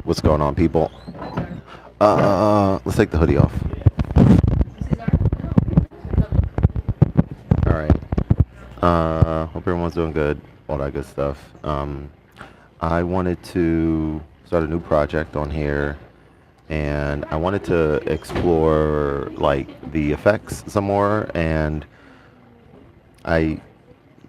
What's going on, people? Let's take the hoodie off. All right. Hope everyone's doing good. All that good stuff. I wanted to start a new project on here, and I wanted to explore like the effects some more. And I,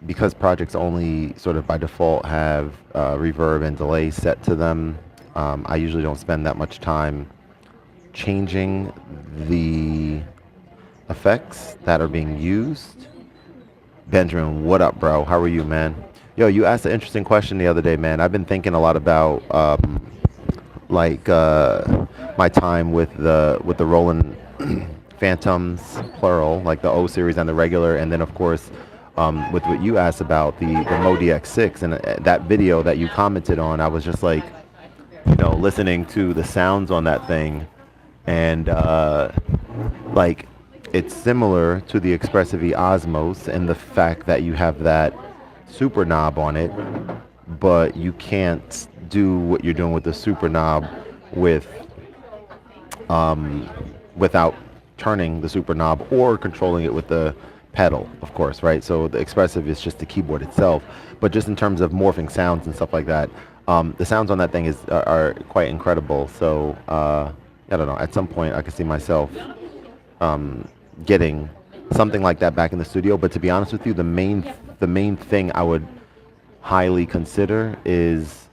because projects only sort of by default have reverb and delay set to them, I usually don't spend that much time changing the effects that are being used. Benjamin, what up, bro? How are you, man? Yo, you asked an interesting question the other day, man. I've been thinking a lot about like my time with the Roland Phantoms, plural, like the O series and the regular, and then of course with what you asked about the Mo DX6 and that video that you commented on. I was just like, listening to the sounds on that thing, and like it's similar to the Expressive E Osmos in the fact that you have that super knob on it, but you can't do what you're doing with the super knob with without turning the super knob or controlling it with the pedal, of course, right? So the Expressive is just the keyboard itself, but just in terms of morphing sounds and stuff like that, the sounds on that thing are quite incredible. So I don't know. At some point, I could see myself getting something like that back in the studio. But to be honest with you, the main thing I would highly consider is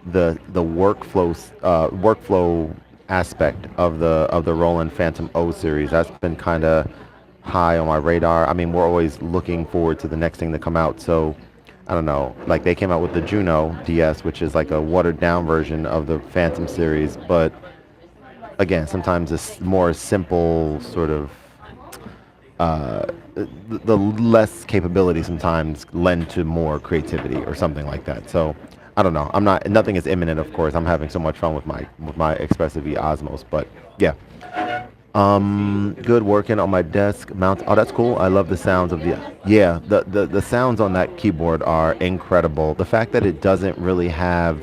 the workflow aspect of the Roland Phantom O series. That's been kind of high on my radar. I mean, we're always looking forward to the next thing to come out. So I don't know. Like they came out with the Juno DS, which is like a watered down version of the Phantom series, but again, sometimes it's more simple sort of the less capability sometimes lend to more creativity or something like that. So I don't know. Nothing is imminent, of course. I'm having so much fun with my Expressive E Osmos, but yeah. Good working on my desk mount. Oh, that's cool. I love the sounds of the sounds on that keyboard are incredible. The fact that it doesn't really have,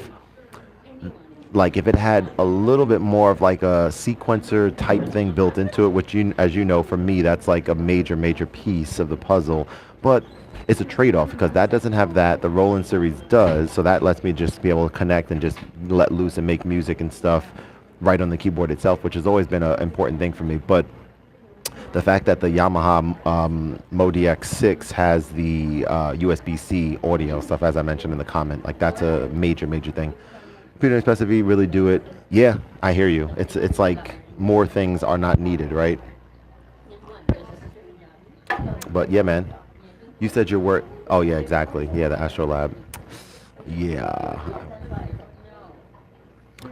like, if it had a little bit more of like a sequencer type thing built into it, which as you know, for me, that's like a major piece of the puzzle. But it's a trade-off because that doesn't have that. The Roland series does, so that lets me just be able to connect and just let loose and make music and stuff right on the keyboard itself, which has always been an important thing for me. But the fact that the Yamaha Mo DX6 has the USB-C audio stuff, as I mentioned in the comment, like that's a major thing. Computer Expressive E really do it. Yeah, I hear you. It's like more things are not needed, right? But yeah, man. You said your work. Oh yeah, exactly. Yeah, the Astrolab. Yeah.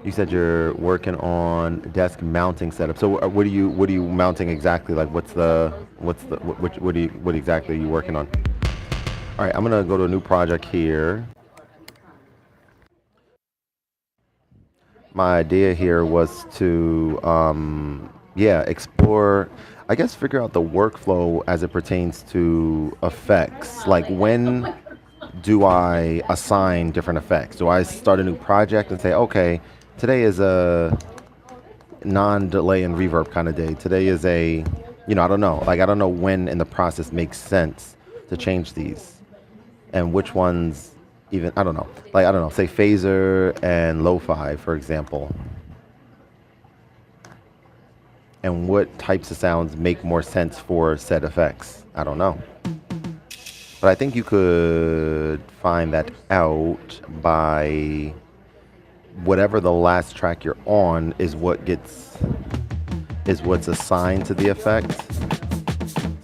You said you're working on desk mounting setup. So what are you mounting exactly? Like what exactly are you working on? All right, I'm gonna go to a new project here. My idea here was to explore, I guess, figure out the workflow as it pertains to effects. Like, when do I assign different effects? Do I start a new project and say, okay, today is a non-delay and reverb kind of day. Today is I don't know. Like, I don't know when in the process makes sense to change these, and which ones even, I don't know. Like, I don't know, say phaser and lo-fi, for example. And what types of sounds make more sense for said effects? I don't know. But I think you could find that out by whatever the last track you're on is what's assigned to the effect.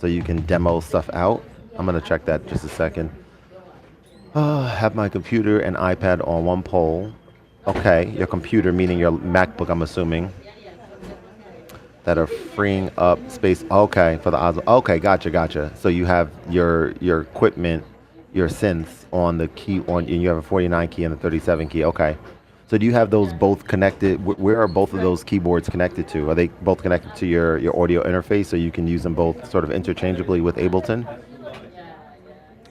So you can demo stuff out. I'm gonna check that just a second. Have my computer and iPad on one pole. Okay, your computer, meaning your MacBook, I'm assuming, that are freeing up space. Okay, for the Osmo. Okay, gotcha. So you have your equipment, your synths on the key and you have a 49 key and a 37 key. Okay. So do you have those both connected? Where are both of those keyboards connected to? Are they both connected to your audio interface so you can use them both sort of interchangeably with Ableton?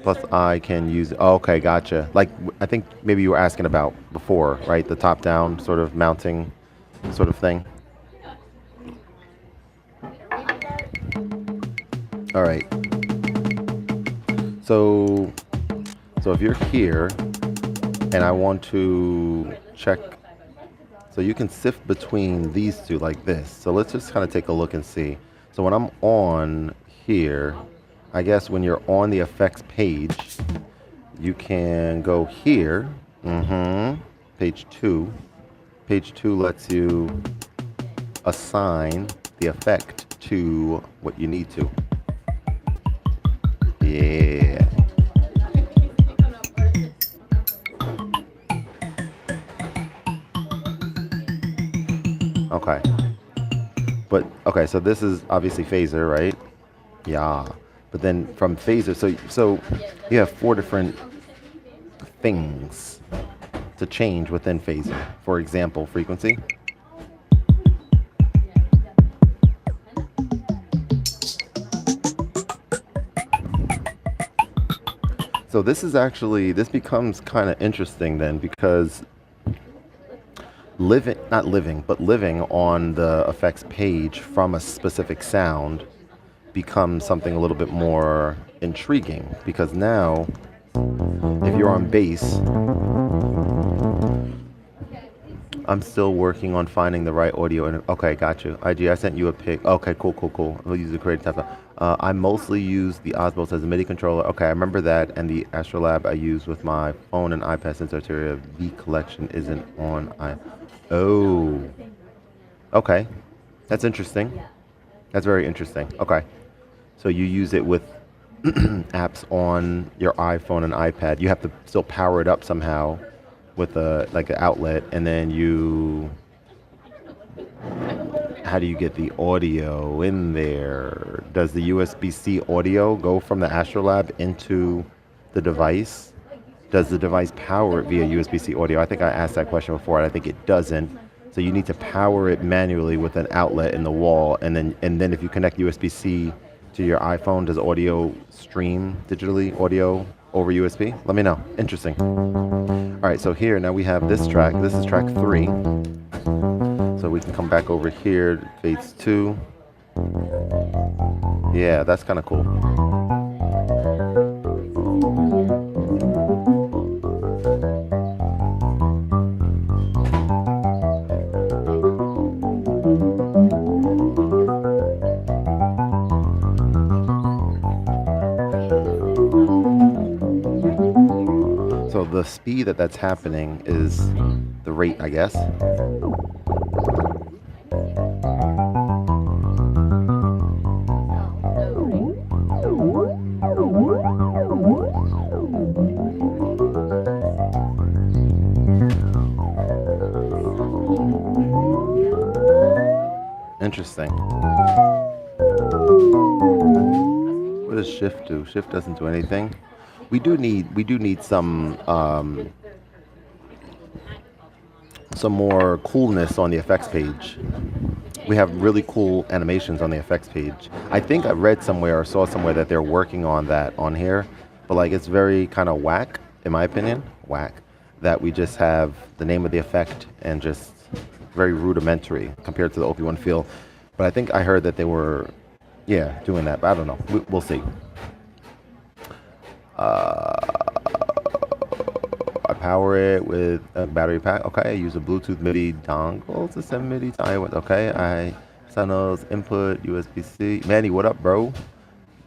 Plus, I can use. Oh, okay, gotcha. Like I think maybe you were asking about before, right? The top-down sort of mounting, sort of thing. All right. So, so if you're here, and I want to check, so you can sift between these two like this. So let's just kind of take a look and see. So when I'm on here, I guess when you're on the effects page, you can go here, page 2. Page 2 lets you assign the effect to what you need to. Yeah. Okay. But, okay, so this is obviously phaser, right? Yeah. But then from phaser, so you have 4 different things to change within phaser. For example, frequency. So this becomes kind of interesting then, because living on the effects page from a specific sound becomes something a little bit more intriguing, because now if you're on bass, I'm still working on finding the right audio. And okay, got you. IG, I sent you a pic. Okay, cool. We'll use the creative tab. I mostly use the Osmos as a MIDI controller. Okay, I remember that. And the Astrolab I use with my phone and iPad, since Arteria V collection isn't on. Oh, okay. That's interesting. That's very interesting. Okay. So you use it with apps on your iPhone and iPad. You have to still power it up somehow with like an outlet, and then how do you get the audio in there? Does the USB-C audio go from the Astrolab into the device? Does the device power it via USB-C audio? I think I asked that question before, and I think it doesn't. So you need to power it manually with an outlet in the wall, and then if you connect USB-C to your iPhone, does audio stream digitally, audio over USB? Let me know. Interesting. All right, so here now we have this track. This is track 3. So we can come back over here, phase 2. Yeah, that's kind of cool. So the speed that's happening is the rate, I guess. Interesting. What does shift do? Shift doesn't do anything. We do need some more coolness on the effects page. We have really cool animations on the effects page. I think I read somewhere or saw somewhere that they're working on that on here, but like it's very kind of whack, in my opinion, that we just have the name of the effect and just very rudimentary compared to the OP1 feel. But I think I heard that they were, doing that, but I don't know. We'll see. I power it with a battery pack. Okay, I use a Bluetooth MIDI dongle to send MIDI to iOS. Okay, I channels input USB-C. Manny, what up, bro?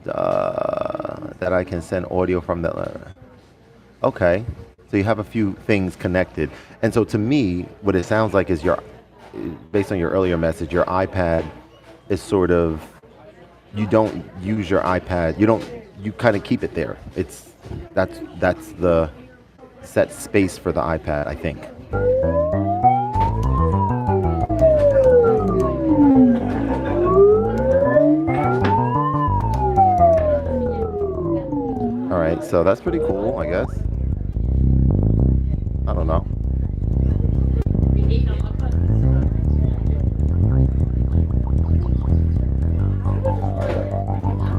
That I can send audio from the. Okay, so you have a few things connected, and so to me, what it sounds like is based on your earlier message, your iPad is sort of. You don't use your iPad. You kind of keep it there. That's the set space for the iPad, I think. All right, so that's pretty cool, I guess. I don't know.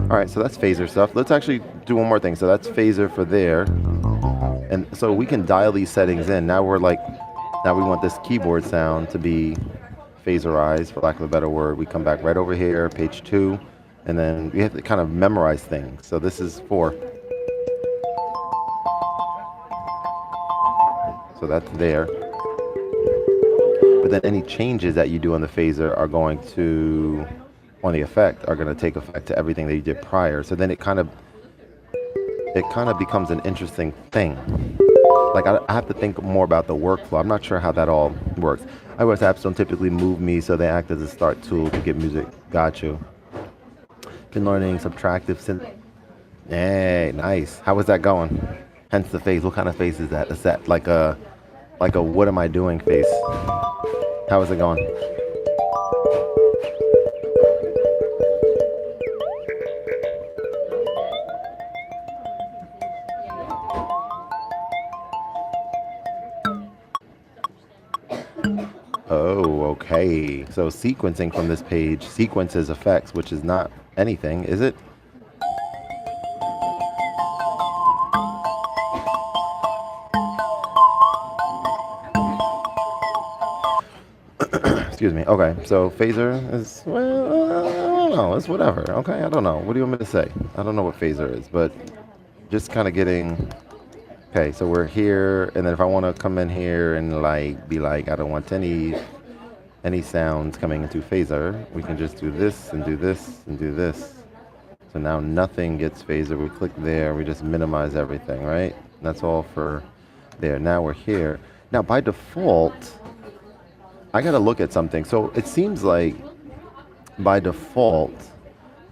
All right, so that's phaser stuff. Let's actually do one more thing. So that's phaser for there. And so we can dial these settings in. Now now we want this keyboard sound to be phaserized, for lack of a better word. We come back right over here, page 2, and then we have to kind of memorize things. So this is 4. So that's there. But then any changes that you do on the phaser are going to, on the effect, are going to take effect to everything that you did prior. So then it kind of becomes an interesting thing. Like I have to think more about the workflow. I'm not sure how that all works. iOS apps don't typically move me, so they act as a start tool to get music. Got you. Been learning subtractive synth. Hey, nice. How is that going? Hence the face. What kind of face is that? Is that like a what am I doing face? How is it going? Oh, okay. So sequencing from this page sequences effects, which is not anything, is it? Excuse me. Okay, so phaser is, well, I don't know. It's whatever. Okay, I don't know. What do you want me to say? I don't know what phaser is, but just kind of getting. Okay, so we're here, and then if I want to come in here and be like, I don't want any sounds coming into phaser, we can just do this and do this and do this. So now nothing gets phaser. We click there. We just minimize everything, right? That's all for there. Now we're here. Now by default, I got to look at something. So it seems like by default,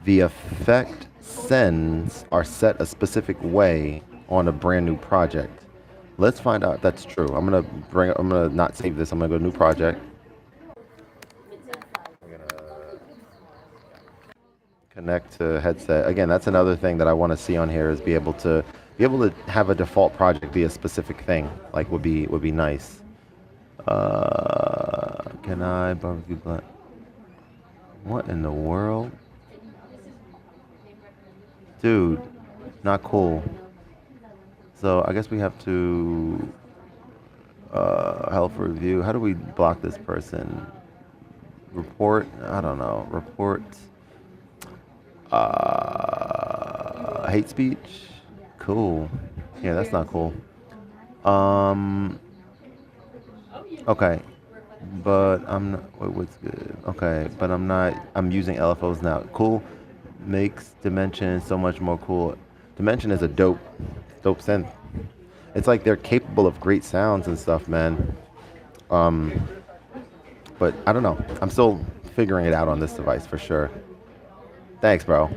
the effect sends are set a specific way on a brand new project. Let's find out if that's true. I'm gonna not save this. I'm gonna go to new project. I'm gonna connect to headset. Again, that's another thing that I want to see on here is be able to have a default project be a specific thing. Like would be nice. Can I barbecue black? What in the world? Dude, not cool. So I guess we have to health review. How do we block this person? Report? I don't know. Report hate speech? Cool. Yeah, that's not cool. Okay. But I'm not, what's good? Okay, but I'm using LFOs now. Cool. Makes Dimension so much more cool. Dimension is a dope synth. It's like they're capable of great sounds and stuff, man. But I don't know. I'm still figuring it out on this device for sure. Thanks, bro.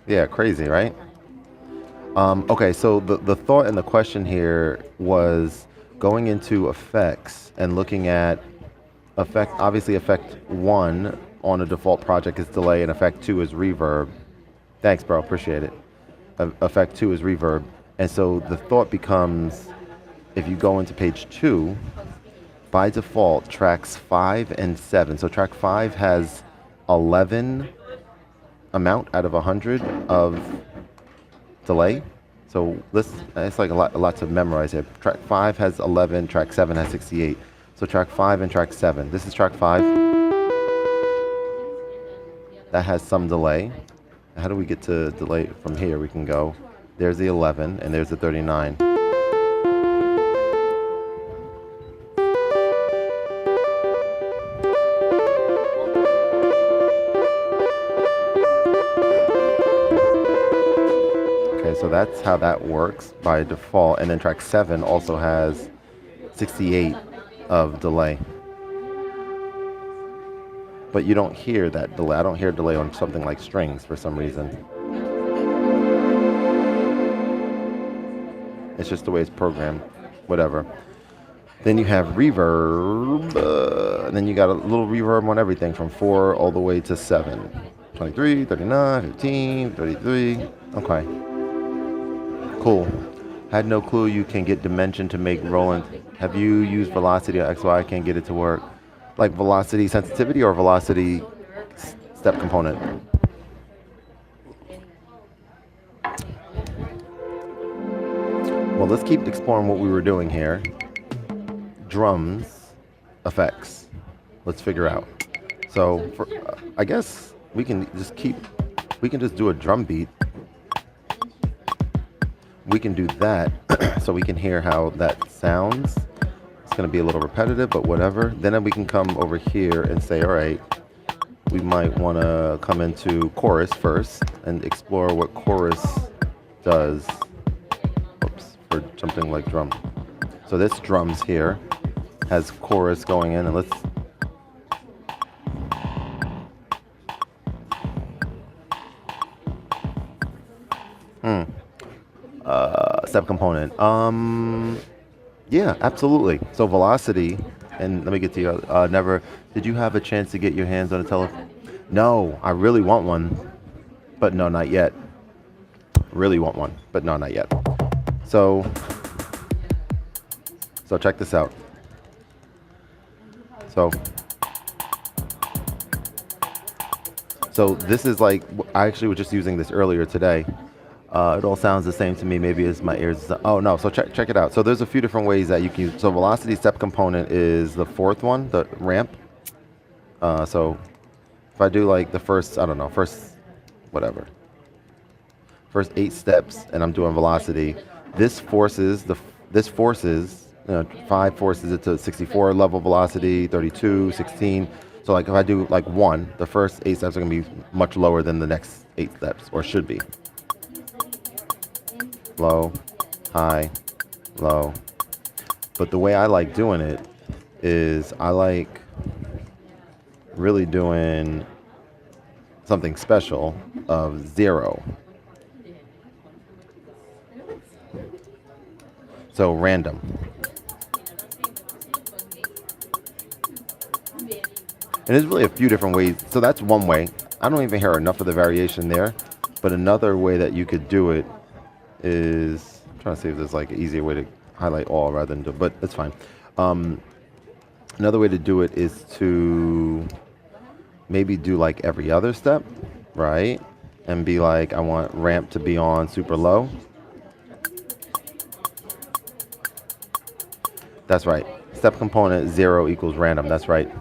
Yeah, crazy, right? Okay, so the thought and the question here was going into effects and looking at obviously effect 1 on a default project is delay and effect 2 is reverb. Thanks, bro. Appreciate it. Effect 2 is reverb. And so the thought becomes, if you go into page 2, by default, tracks 5 and 7. So track 5 has 11 amount out of 100 of delay. So it's like a lot to memorize here. Track 5 has 11, track 7 has 68. So track 5 and track 7. This is track 5. That has some delay. How do we get to delay from here? We can go, there's the 11 and there's the 39. Okay, so that's how that works by default. And then track 7 also has 68 of delay. But you don't hear that delay. I don't hear delay on something like strings for some reason. It's just the way it's programmed. Whatever. Then you have reverb. And then you got a little reverb on everything from 4 all the way to 7. 23, 39, 15, 33. Okay. Cool. Had no clue you can get dimension to make Roland. Have you used velocity or XY? I can't get it to work. Like velocity sensitivity or velocity step component? Well, let's keep exploring what we were doing here. Drums, effects. Let's figure out. So, I guess we can just do a drum beat. We can do that so we can hear how that sounds. It's going to be a little repetitive, but whatever. Then we can come over here and say, all right, we might want to come into chorus first and explore what chorus does. Oops, for something like drum. So this drums here has chorus going in, and let's step component. Yeah, absolutely. So velocity, and let me get to you. Never. Did you have a chance to get your hands on a telephone? No, I really want one, but no, not yet. Really want one, but no, not yet. So check this out. So this is like, I actually was just using this earlier today. It all sounds the same to me. Maybe it's my ears. Oh no, so check it out. So there's a few different ways that you can use. So velocity step component is the fourth one, the ramp. So if I do like the first 8 steps, and I'm doing velocity, this forces 5 forces it to 64 level velocity, 32, 16. So like if I do like 1, the first 8 steps are going to be much lower than the next 8 steps, or should be. Low, high, low. But the way I like doing it is I like really doing something special of 0. So random. And there's really a few different ways. So that's one way. I don't even hear enough of the variation there. But another way that you could do it is, I'm trying to see if there's like an easier way to highlight all rather than do, but it's fine. Another way to do it is to maybe do like every other step, right? And be like, I want ramp to be on super low. That's right. Step component 0 equals random. That's right.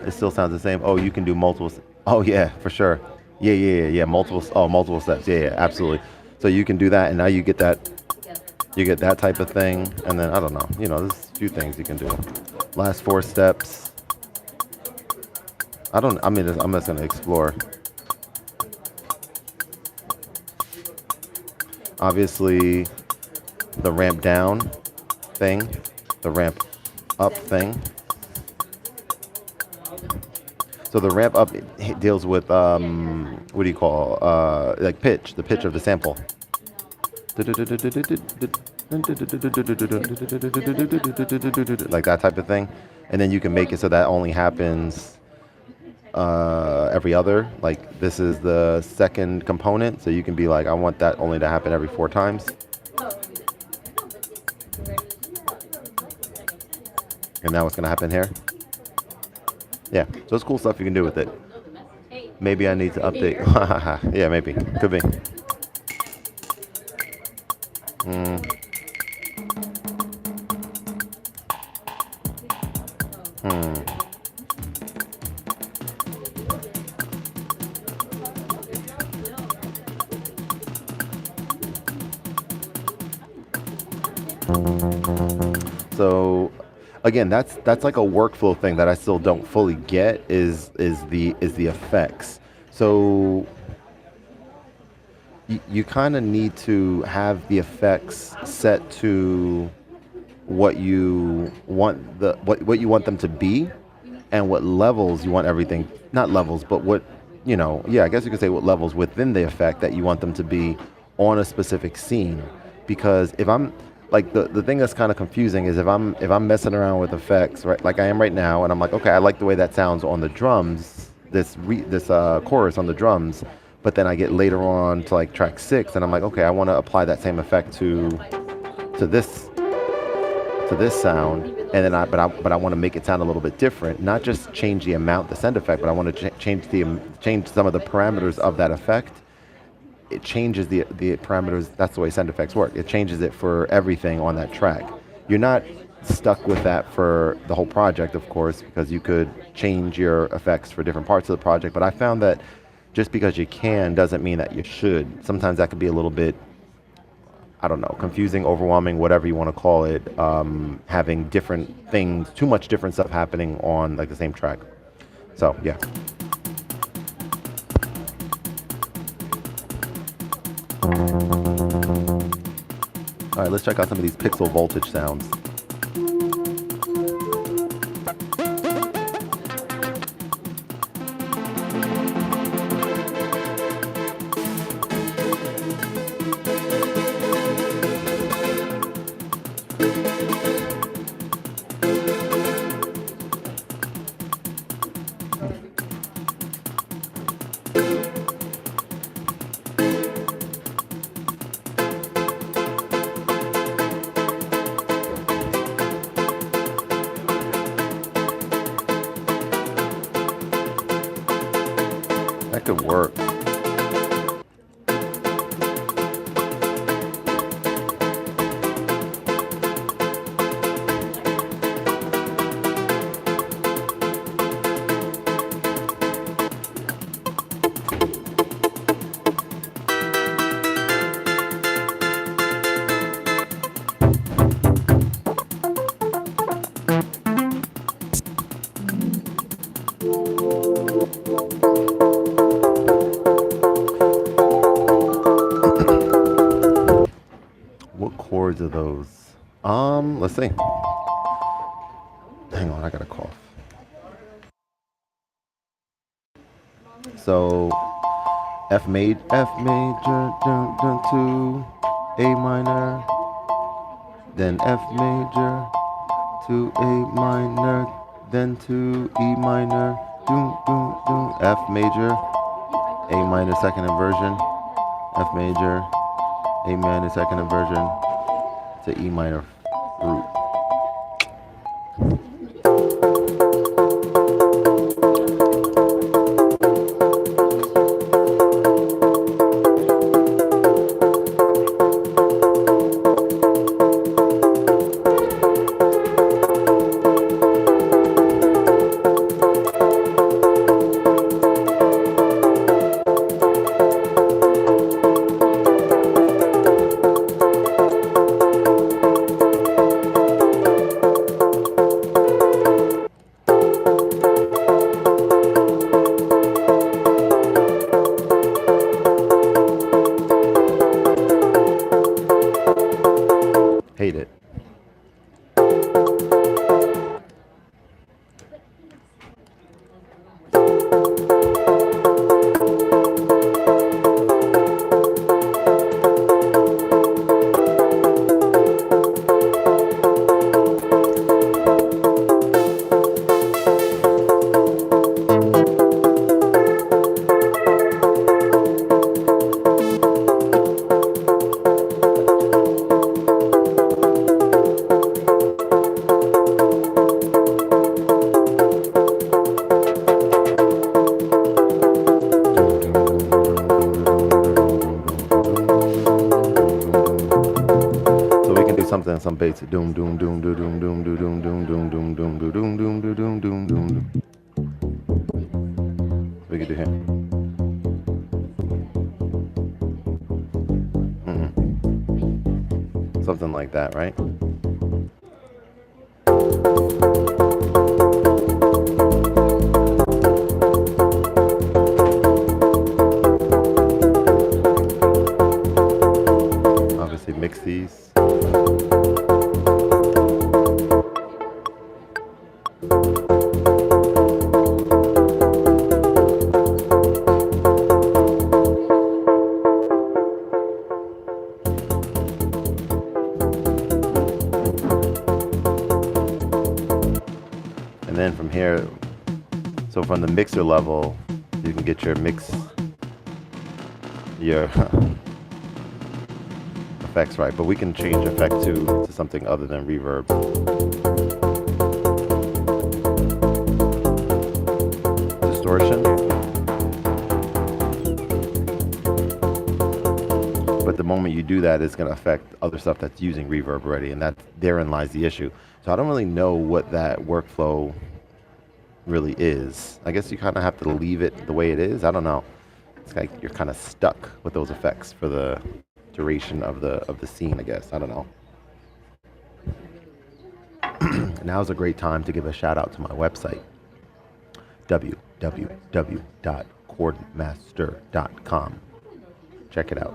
It still sounds the same. Oh, you can do multiple. Oh yeah, for sure. Yeah. Multiple steps. Yeah, absolutely. So you can do that, and now you get that type of thing, and then I don't know. There's a few things you can do. Last 4 steps. I'm just gonna explore. Obviously, the ramp down thing, the ramp up thing. So the ramp up deals with what do you call like pitch, the pitch of the sample. Like that type of thing, and then you can make it so that only happens every other. Like this is the second component, so you can be like, I want that only to happen every 4 times. And now what's gonna happen here? Yeah, so it's cool stuff you can do with it. Maybe I need to update. Yeah, maybe. Could be. So again, that's like a workflow thing that I still don't fully get is the effects. So you kind of need to have the effects set to what you want what you want them to be, and what levels you want everything. Not levels, but what I guess you could say what levels within the effect that you want them to be on a specific scene. Because if I'm like the thing that's kind of confusing is if I'm messing around with effects, right, like I am right now, and I'm like, okay, I like the way that sounds on the drums, this chorus on the drums, but then I get later on to like track 6, and I'm like, okay, I want to apply that same effect to this sound, and then I want to make it sound a little bit different, not just change the amount, the send effect, but I want to change some of the parameters of that effect. it changes the parameters. That's the way sound effects work. It changes it for everything on that track. You're not stuck with that for the whole project, of course, because you could change your effects for different parts of the project. But I found that just because you can doesn't mean that you should. Sometimes that could be a little bit, I don't know, confusing, overwhelming, whatever you want to call it, having different things, too much different stuff happening on like the same track. So yeah. All right, let's check out some of these pixel voltage sounds. That could work. What chords are those? Let's see. Hang on, I got a cough. So F major, dun, dun, to A minor, then F major to A minor, then to E minor, dun, dun, dun, F major, A minor second inversion, F major, A minor second inversion to E minor root. Hate it. Something, some bass, doom, doom, doom, doom, doom, doom, doom, doom, doom, doom, doom, doom, doom, doom, doom, doom, doom, doom, doom. We could do here. Something like that, right? Obviously, mix these. And then from here, so from the mixer level, you can get your effects right, but we can change effect to something other than reverb. Distortion. but the moment you do that, it's going to affect other stuff that's using reverb already, and that therein lies the issue. So I don't really know what that workflow really is. I guess you kind of have to leave it the way it is. I don't know. It's like you're kind of stuck with those effects for the duration of the scene, I guess. I don't know. Now's a great time to give a shout out to my website, www.khordmaster.com. Check it out.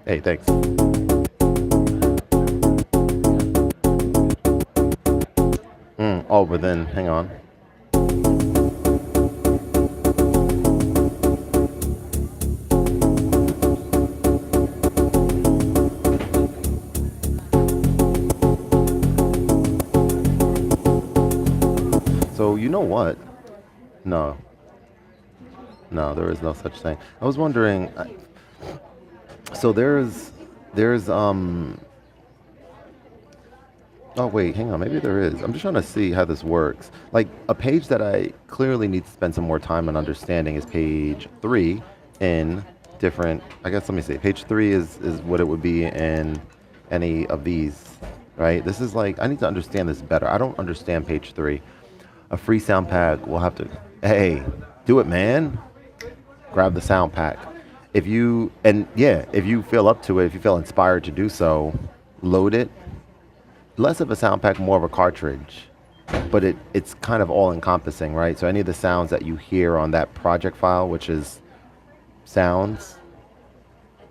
Hey, thanks. Oh, but then, hang on. So, you know what? No. No, there is no such thing. I was wondering, so oh wait, hang on, maybe there is. I'm just trying to see how this works. Like a page that I clearly need to spend some more time on understanding is page 3 in different, I guess let me see. Page 3 is what it would be in any of these, right? This is like, I need to understand this better. I don't understand page 3. A free sound pack, we'll have to, hey, do it, man. Grab the sound pack. If you feel up to it, if you feel inspired to do so, load it. Less of a sound pack, more of a cartridge, but it's kind of all encompassing, right? So any of the sounds that you hear on that project file, which is sounds,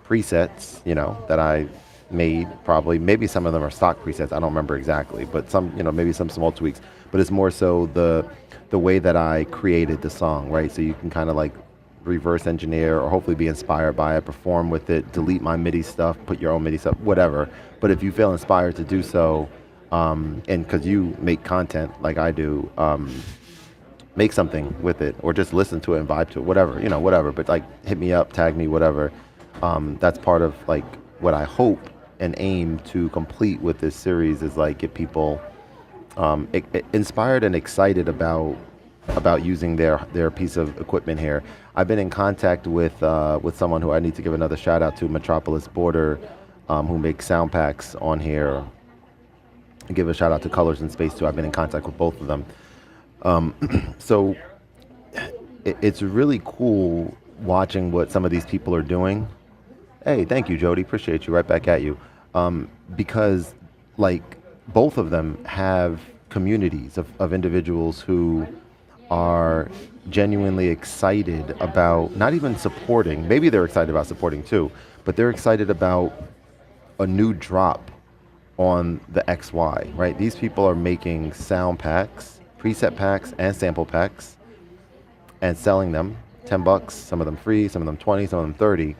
presets, that I made, probably, maybe some of them are stock presets, I don't remember exactly, but some, maybe some small tweaks, but it's more so the way that I created the song, right? So you can kind of like reverse engineer or hopefully be inspired by it, perform with it, delete my MIDI stuff, put your own MIDI stuff, whatever. But if you feel inspired to do so, and because you make content like I do, make something with it or just listen to it and vibe to it, whatever, whatever. But like hit me up, tag me, whatever. That's part of like what I hope and aim to complete with this series is like get people inspired and excited about using their piece of equipment here. I've been in contact with someone who I need to give another shout out to, Metropolis Border, who makes sound packs on here. I give a shout out to Colors in Space too. I've been in contact with both of them. So it's really cool watching what some of these people are doing. Hey, thank you, Jody. Appreciate you. Right back at you. Because like both of them have communities of individuals who are genuinely excited about not even supporting, maybe they're excited about supporting too, but they're excited about a new drop on the XY, right? These people are making sound packs, preset packs, and sample packs and selling them $10, some of them free, some of them 20, some of them 30,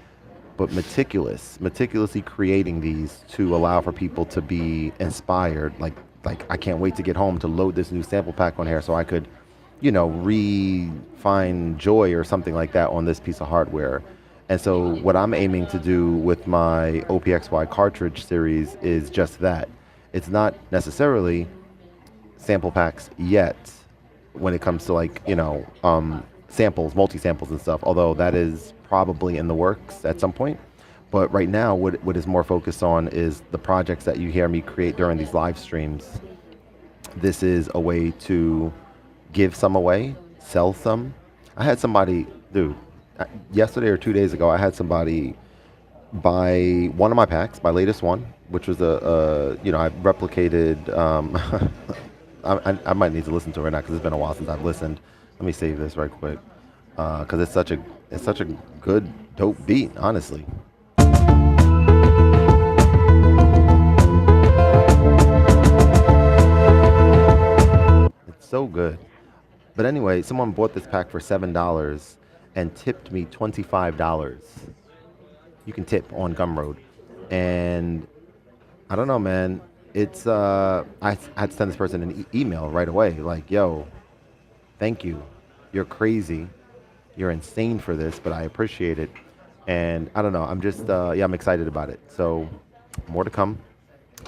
but meticulously creating these to allow for people to be inspired. Like I can't wait to get home to load this new sample pack on here so I could find joy or something like that on this piece of hardware. And so what I'm aiming to do with my OPXY cartridge series is just that. It's not necessarily sample packs yet when it comes to like, samples, multi-samples and stuff, although that is probably in the works at some point. But right now, what is more focused on is the projects that you hear me create during these live streams. This is a way to give some away, sell some. I had somebody, yesterday or 2 days ago, I had somebody buy one of my packs, my latest one, which was I replicated, I might need to listen to it right now because it's been a while since I've listened. Let me save this right quick because it's such a good, dope beat, honestly. It's so good. But anyway, someone bought this pack for $7 and tipped me $25. You can tip on Gumroad. And I don't know, man. It's I had to send this person an email right away. Like, yo, thank you. You're crazy. You're insane for this, but I appreciate it. And I don't know. I'm just yeah, I'm excited about it. So more to come,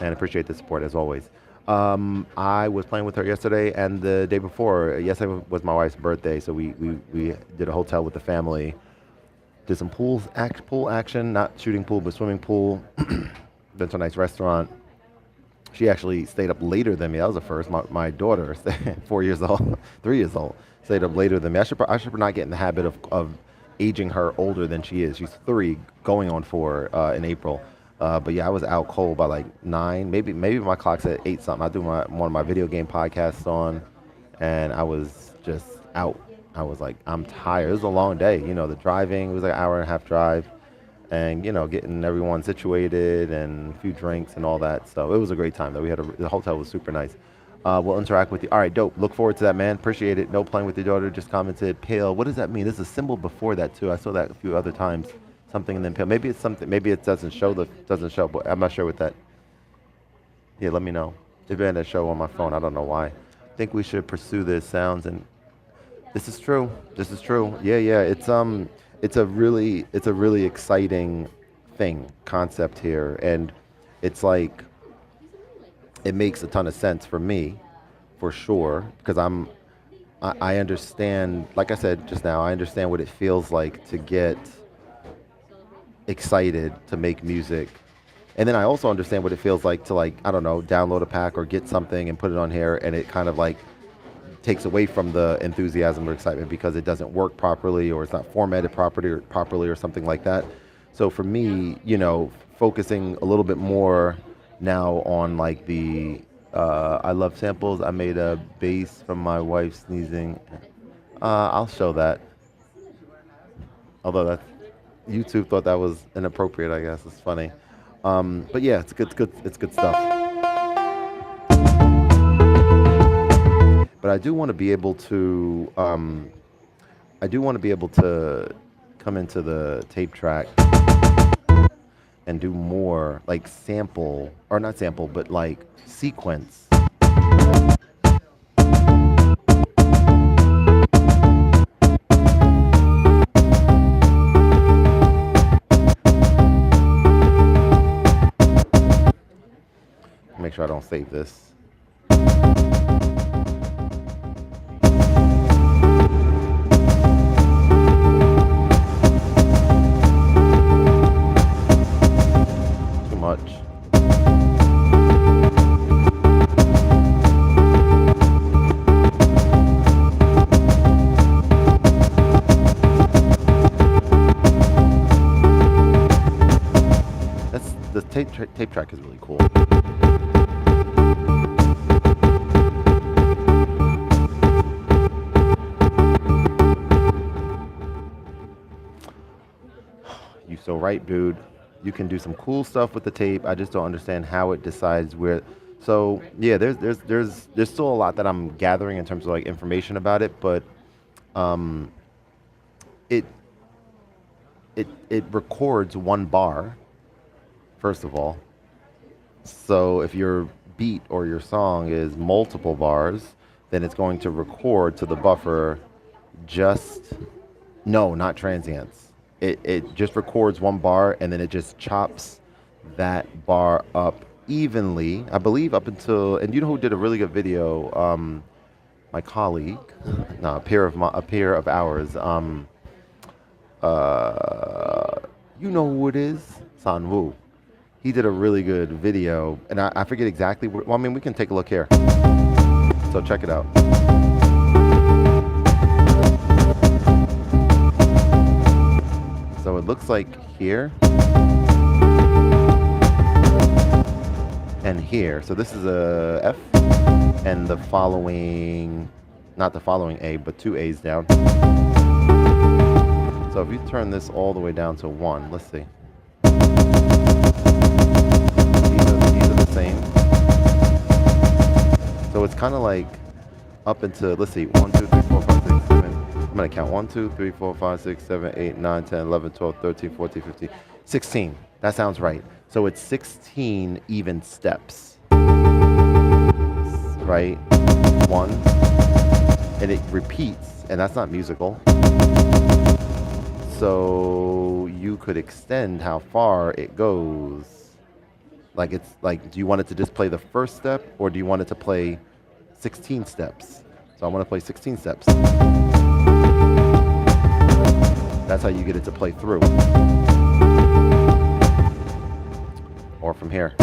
and appreciate the support as always. I was playing with her yesterday and the day before. Yesterday was my wife's birthday, so we did a hotel with the family. Did some pool action, not shooting pool, but swimming pool. Been to a nice restaurant. She actually stayed up later than me. That was the first. My daughter, 4 years old, 3 years old, stayed up later than me. I should not get in the habit of aging her older than she is. She's 3, going on 4 in April. But yeah, I was out cold by like 9. Maybe my clock's at 8 something. I do one of my video game podcasts on, and I was just out. I was like, I'm tired. It was a long day. You know, the driving, it was like an hour and a half drive, and you know, getting everyone situated and a few drinks and all that. So it was a great time though. The hotel was super nice. We'll interact with you. All right, dope. Look forward to that, man. Appreciate it. No, playing with your daughter. Just commented pale. What does that mean? There's a symbol before that too. I saw that a few other times. Something and then pale. Maybe it's something. Maybe it doesn't show. But I'm not sure what that. Yeah, let me know. It didn't show on my phone. I don't know why. I think we should pursue this sounds and. This is true. This is true. Yeah, yeah. It's a really exciting concept here, and it's like it makes a ton of sense for me, for sure, because I understand. Like I said just now, I understand what it feels like to get excited to make music, and then I also understand what it feels like to, like, I don't know, download a pack or get something and put it on here, and it kind of like takes away from the enthusiasm or excitement because it doesn't work properly or it's not formatted properly or something like that. So for me, you know, focusing a little bit more now on like the I love samples. I made a bass from my wife sneezing. I'll show that. Although that YouTube thought that was inappropriate, I guess. It's funny. But yeah, it's good stuff. But I do want to be able to come into the tape track and do more like sample, or not sample, but like sequence. Make sure I don't save this. Tape track is really cool. You so right, dude. You can do some cool stuff with the tape. I just don't understand how it decides where. So yeah, there's still a lot that I'm gathering in terms of like information about it, but it it records one bar, first of all. So if your beat or your song is multiple bars, then it's going to record to the buffer no, not transients. It just records one bar and then it just chops that bar up evenly, I believe, up until, and you know who did a really good video? My colleague, no, a peer of ours. You know who it is? San Wu. He did a really good video, and I forget exactly. Well, I mean, we can take a look here. So check it out. So it looks like here and here. So this is a F, and the following, not the following A, but 2 A's down. So if you turn this all the way down to 1, let's see. These are the same. So it's kind of like up into, let's see, 1, 2, 3, 4, 5, 6, 7. I'm going to count 1, 2, 3, 4, 5, 6, 7, 8, 9, 10, 11, 12, 13, 14, 15, 16. That sounds right. So it's 16 even steps. Right? 1. And it repeats, and that's not musical. so you could extend how far it goes. Like it's like, do you want it to just play the first step, or do you want it to play 16 steps? So I want to play 16 steps. That's how you get it to play through. Or from here.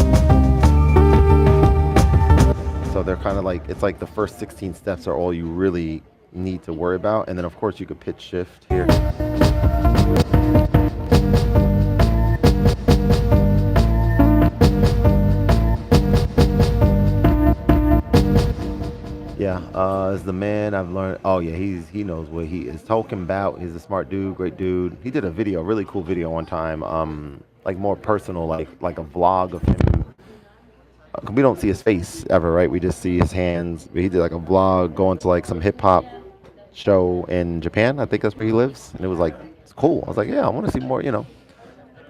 So they're kind of like, it's like the first 16 steps are all you really need to worry about. And then of course you could pitch shift here. Yeah, as the man I've learned, oh yeah, he knows what he is talking about. He's a smart dude, great dude. He did a video, really cool video one time, like more personal, like a vlog of him. We don't see his face ever, right? We just see his hands. He did like a vlog going to like some hip hop show in Japan. I think that's where he lives, and it was like, it's cool. I was like, yeah, I want to see more. I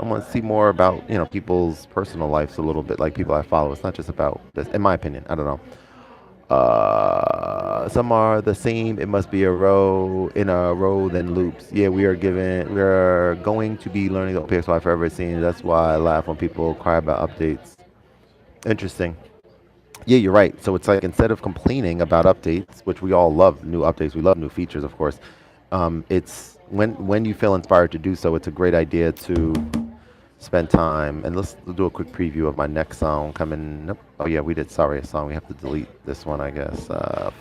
want to see more about people's personal lives a little bit, like people I follow. It's not just about this, in my opinion. I don't know. Some are the same. It must be a row in a row, then loops. Yeah, we are going to be learning the OPXY forever, it seems. That's why I laugh when people cry about updates. Interesting. Yeah, you're right. So it's like, instead of complaining about updates, which we all love new updates, we love new features, of course. It's when you feel inspired to do so, it's a great idea to spend time. And let's do a quick preview of my next song coming. Nope. Oh yeah, we did Sorry a Song. We have to delete this one, I guess.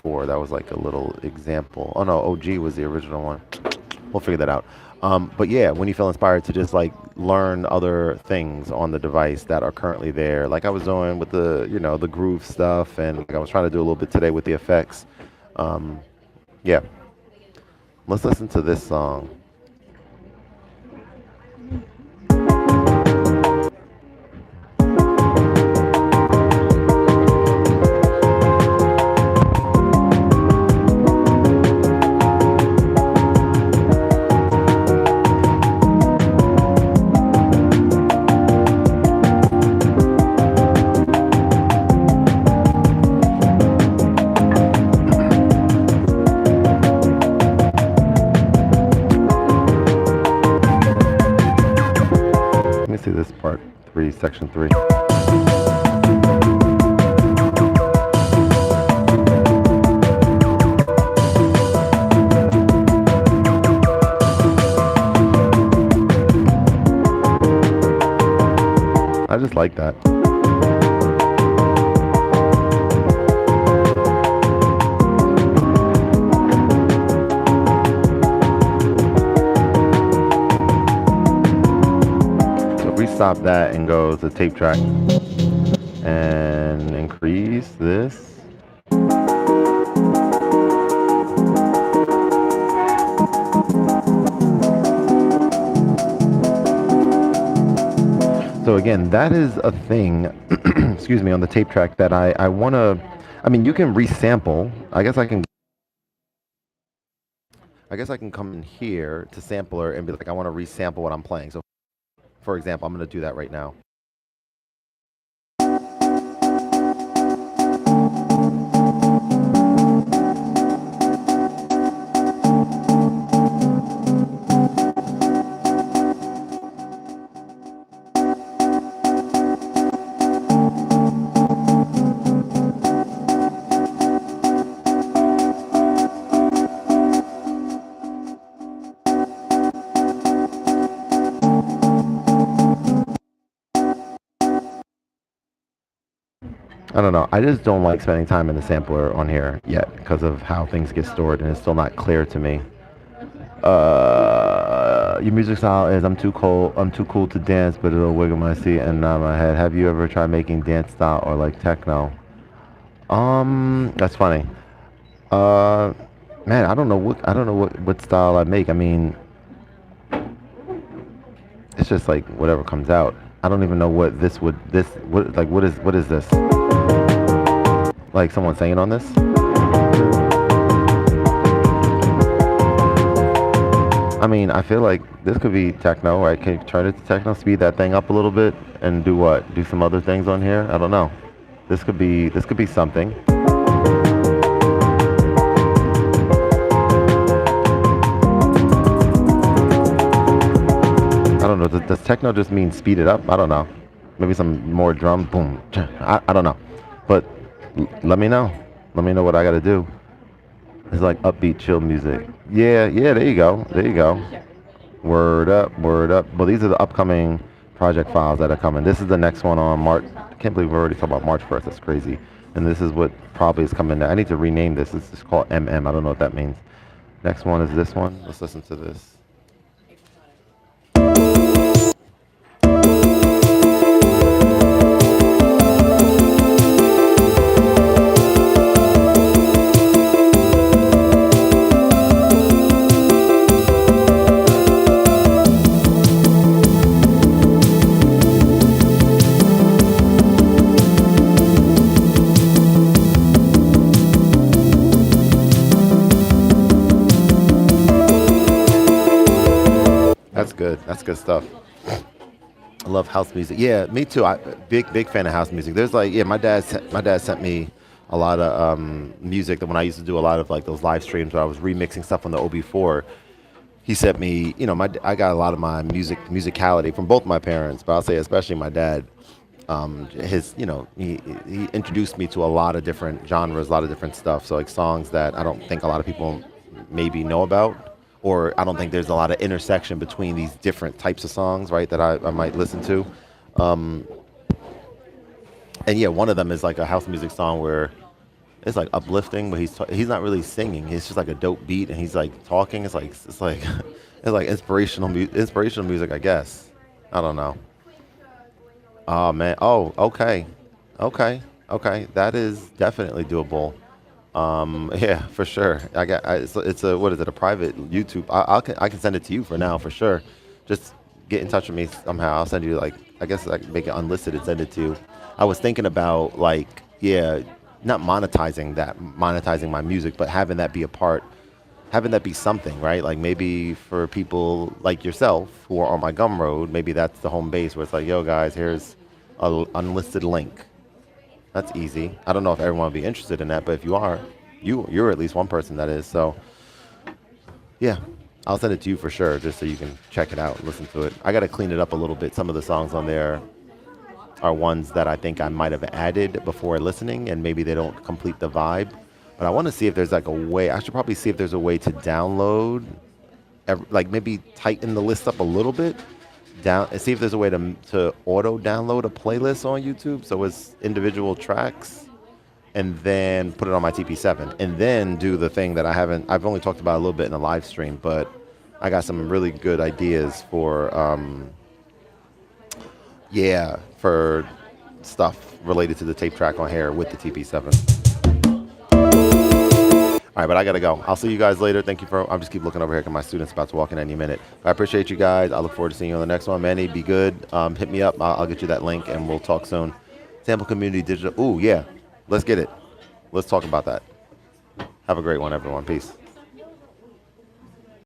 4. That was like a little example. Oh no, OG was the original one. We'll figure that out. But yeah, when you feel inspired to just like learn other things on the device that are currently there, like I was doing with the the groove stuff, and like I was trying to do a little bit today with the effects. Yeah, let's listen to this song. See this part 3, section 3. I just like that. Stop that and go to tape track and increase this. So again, that is a thing, excuse me, on the tape track that I want to, I mean, you can resample. I guess I can come in here to sampler and be like, I want to resample what I'm playing. So for example, I'm going to do that right now. I don't know. I just don't like spending time in the sampler on here yet because of how things get stored, and it's still not clear to me. Your music style is I'm too cool to dance, but it'll wiggle my seat and nod my head. Have you ever tried making dance style or like techno? That's funny. Man, I don't know what style I make. I mean, it's just like whatever comes out. I don't even know what what is this? Like someone singing on this? I mean, I feel like this could be techno, right? Can you turn it to techno, speed that thing up a little bit, and do what? Do some other things on here? I don't know. This could be something. don't know. Does techno just mean speed it up? I don't know. Maybe some more drum, boom. I don't know. But let me know. Let me know what I got to do. It's like upbeat, chill music. Yeah, yeah. There you go. There you go. Word up, word up. Well, these are the upcoming project files that are coming. This is the next one on March. I can't believe we're already talking about March 1st. That's crazy. And this is what probably is coming. I need to rename this. This is called MM. I don't know what that means. Next one is this one. Let's listen to this. That's good. That's good stuff. I love house music. Yeah, me too. Big fan of house music. There's like, yeah, my dad sent me a lot of music that when I used to do a lot of like those live streams where I was remixing stuff on the OB4. He sent me, I got a lot of my musicality from both my parents, but I'll say especially my dad. He introduced me to a lot of different genres, a lot of different stuff. So like songs that I don't think a lot of people maybe know about, or I don't think there's a lot of intersection between these different types of songs, right, that I might listen to. And yeah, one of them is like a house music song where it's like uplifting, but he's not really singing. It's just like a dope beat, and he's like talking. It's like it's like inspirational music, I guess. I don't know. Oh man. Oh, okay, okay. That is definitely doable. Yeah, for sure. It's a what is it? A private YouTube. I can send it to you for now for sure. Just get in touch with me somehow. I'll send you like I guess I can make it unlisted and send it to you. I was thinking about like yeah, not monetizing my music, but having that be a part, having that be something, right? Like maybe for people like yourself who are on my Gumroad, maybe that's the home base where it's like, yo guys, here's a unlisted link. That's easy. I don't know if everyone will be interested in that, but if you are, you're at least one person that is. So yeah, I'll send it to you for sure, just so you can check it out, listen to it. I got to clean it up a little bit. Some of the songs on there are ones that I think I might have added before listening, and maybe they don't complete the vibe. But I want to see if there's like a way. I should probably see if there's a way to download, like maybe tighten the list up a little bit, down, and see if there's a way to auto download a playlist on YouTube so it's individual tracks, and then put it on my TP7, and then do the thing that I've only talked about a little bit in the live stream, but I got some really good ideas for for stuff related to the tape track on here with the TP7. All right, but I got to go. I'll see you guys later. Thank you for, I'm just keep looking over here because my student's about to walk in any minute. I appreciate you guys. I look forward to seeing you on the next one. Manny, be good. Hit me up. I'll get you that link and we'll talk soon. Sample Community Digital. Ooh, yeah. Let's get it. Let's talk about that. Have a great one, everyone. Peace.